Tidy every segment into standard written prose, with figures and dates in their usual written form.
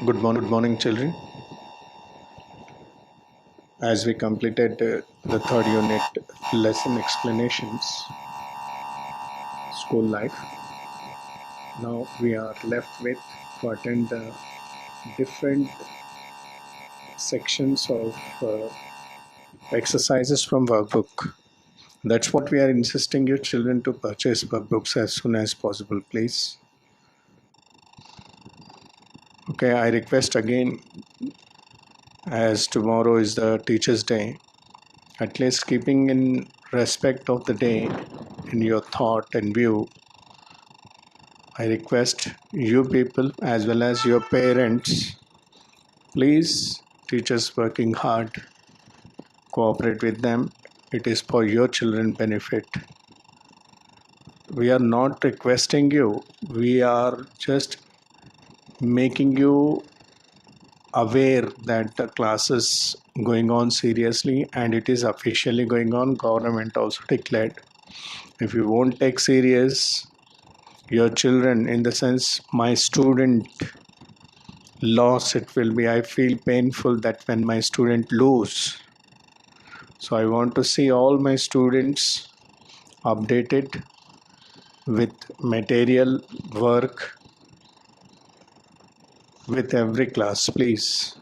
Good morning, children. As we completed the third unit lesson explanations, school life, now we are left with to attend the different sections of exercises from workbook. That's what we are insisting your children to purchase workbooks as soon as possible, please. Okay, I request again, as tomorrow is the Teachers' Day, at least keeping in respect of the day in your thought and view, I request you people as well as your parents, please, teachers working hard, cooperate with them. It is for your children benefit. We are not requesting you, we are just making you aware that the class is going on seriously and it is officially going on. Government also declared. If you won't take serious your children, in the sense my student loss, it will be, I feel painful that when my student lose. So I want to see all my students updated with material work with every class, please.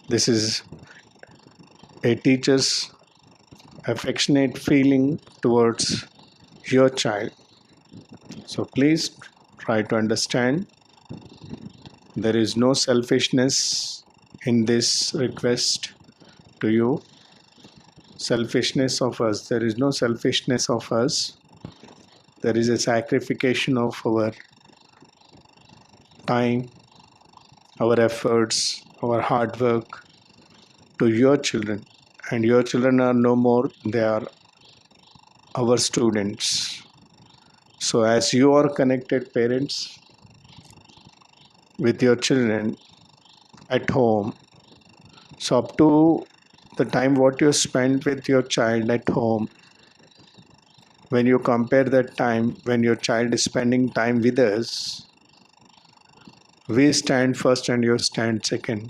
This is a teacher's affectionate feeling towards your child. So please try to understand, there is no selfishness in this request to you. Selfishness of us, there is no selfishness of us. There is a sacrification of our time, our efforts, our hard work to your children. And your children are no more, they are our students. So as you are connected parents with your children at home, so up to the time what you spend with your child at home, when you compare that time when your child is spending time with us, we stand first and you stand second.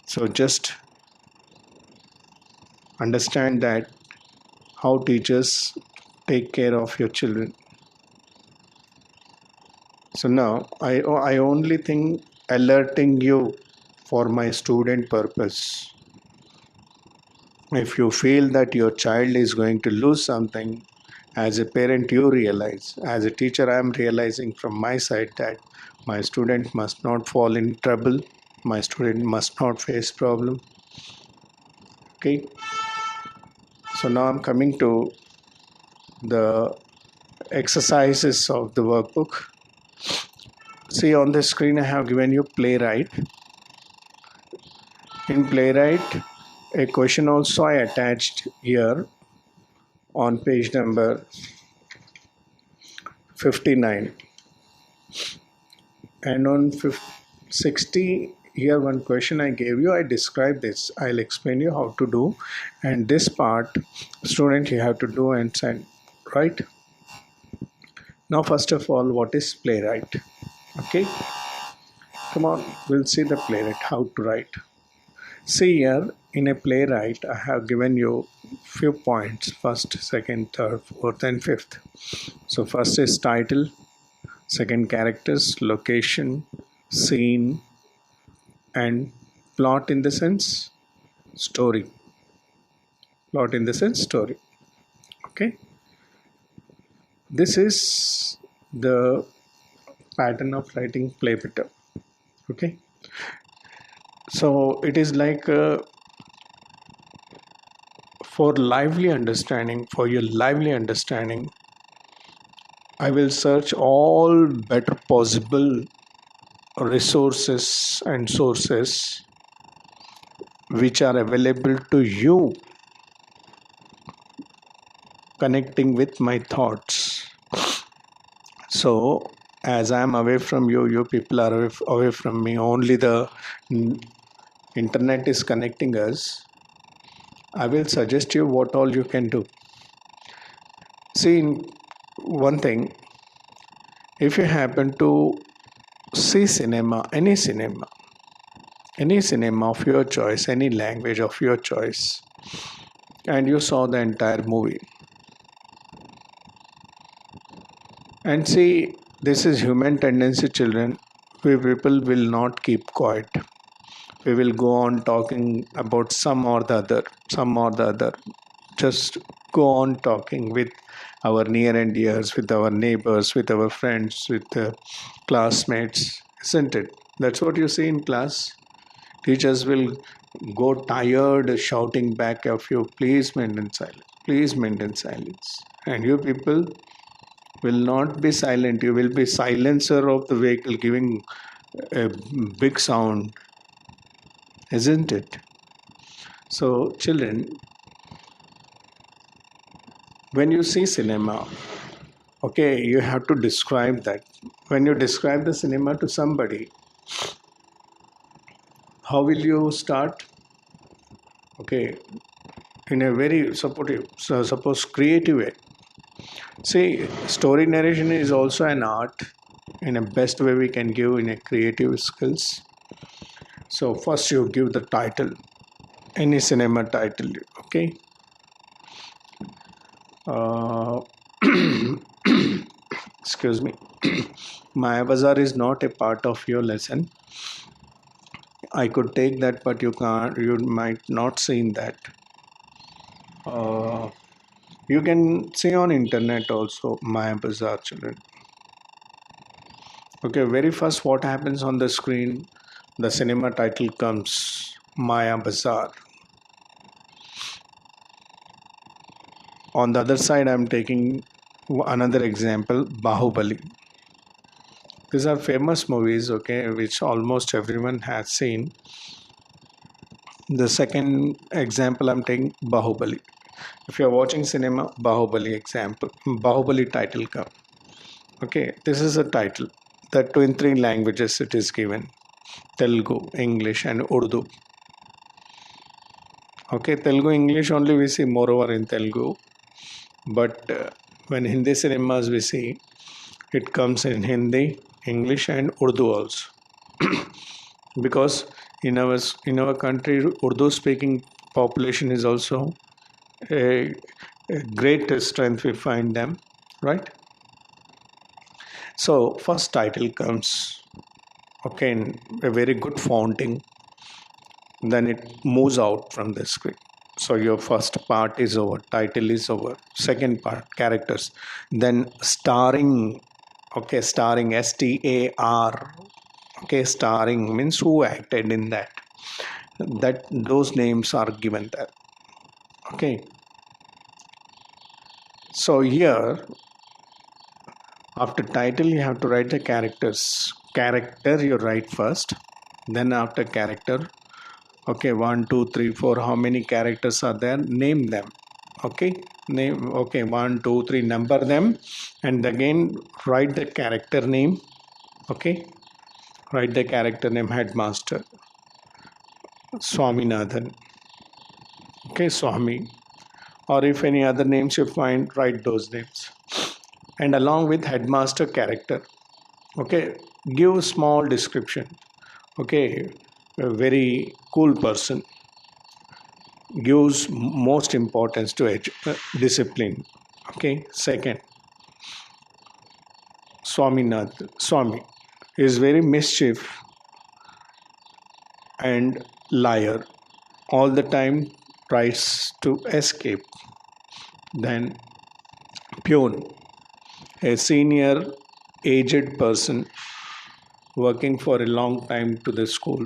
So just understand that how teachers take care of your children. So now I only think alerting you for my student purpose. If you feel that your child is going to lose something, as a parent you realize, as a teacher I am realizing from my side that my student must not fall in trouble, my student must not face problem. Okay, so now I'm coming to the exercises of the workbook. See, on the screen I have given you playwright. In playwright, a question also I attached here on page number 59. And on 60, here one question I gave you, I described this. I'll explain you how to do. And this part, student, you have to do and send, right? Now, first of all, what is playwright? Okay, come on, we'll see the playwright, how to write. See here, in a playwright, I have given you few points, first, second, third, fourth, and fifth. So first is title, second characters, location, scene, and plot in the sense story. Plot in the sense story. Okay. This is the pattern of writing play better. Okay. So it is like for lively understanding, for your lively understanding, I will search all better possible resources and sources which are available to you, connecting with my thoughts. So as I am away from you, you people are away from me, only the internet is connecting us. I will suggest you what all you can do. See, one thing, if you happen to see any cinema of your choice, any language of your choice, and you saw the entire movie. And see, this is human tendency, children. We people will not keep quiet. We will go on talking about some or the other. Just go on talking with our near and dears, with our neighbors, with our friends, with the classmates, isn't it? That's what you see in class. Teachers will go tired shouting back of you, please maintain silence, please maintain silence. And you people will not be silent. You will be silencer of the vehicle giving a big sound, isn't it? So, children, when you see cinema, okay, you have to describe that. When you describe the cinema to somebody, how will you start? Okay, in a very supportive, so suppose creative way. See, story narration is also an art in a best way we can give in a creative skills. So first you give the title, any cinema title, okay? Uh, excuse me. Maya Bazaar is not a part of your lesson. I could take that, but you can't. You might not seen that. Uh, you can see on internet also Maya Bazaar, children. Okay, very first, what happens on the screen? The cinema title comes Maya Bazaar. On the other side, I'm taking another example, Bahubali. These are famous movies, okay, which almost everyone has seen. The second example I'm taking, Bahubali. If you're watching cinema, Bahubali example, Bahubali title come. Okay, this is a title. That too in three languages it is given: Telugu, English, and Urdu. Okay, Telugu, English only we see moreover in Telugu, but when Hindi cinemas we see, it comes in Hindi, English, and Urdu also. Because in our country, Urdu speaking population is also a great strength we find them, right? So first title comes, okay, in a very good founting, then it moves out from the screen. So your first part is over, title is over. Second part, characters, then starring. Okay, starring, STAR. Okay, starring means who acted in that those names are given there. Okay, so here after title you have to write the characters. Character you write first, then after character, okay, 1 2 3 4, how many characters are there, name them. Okay, name, okay, 1 2 3, number them, and again write the character name. Okay, write the character name, headmaster Swaminathan. Okay, Swami, or if any other names you find, write those names, and along with headmaster character, okay, give small description. Okay, a very cool person, gives most importance to discipline. Okay, second, Swami is very mischief and liar, all the time tries to escape. Then Peon, a senior aged person working for a long time to the school,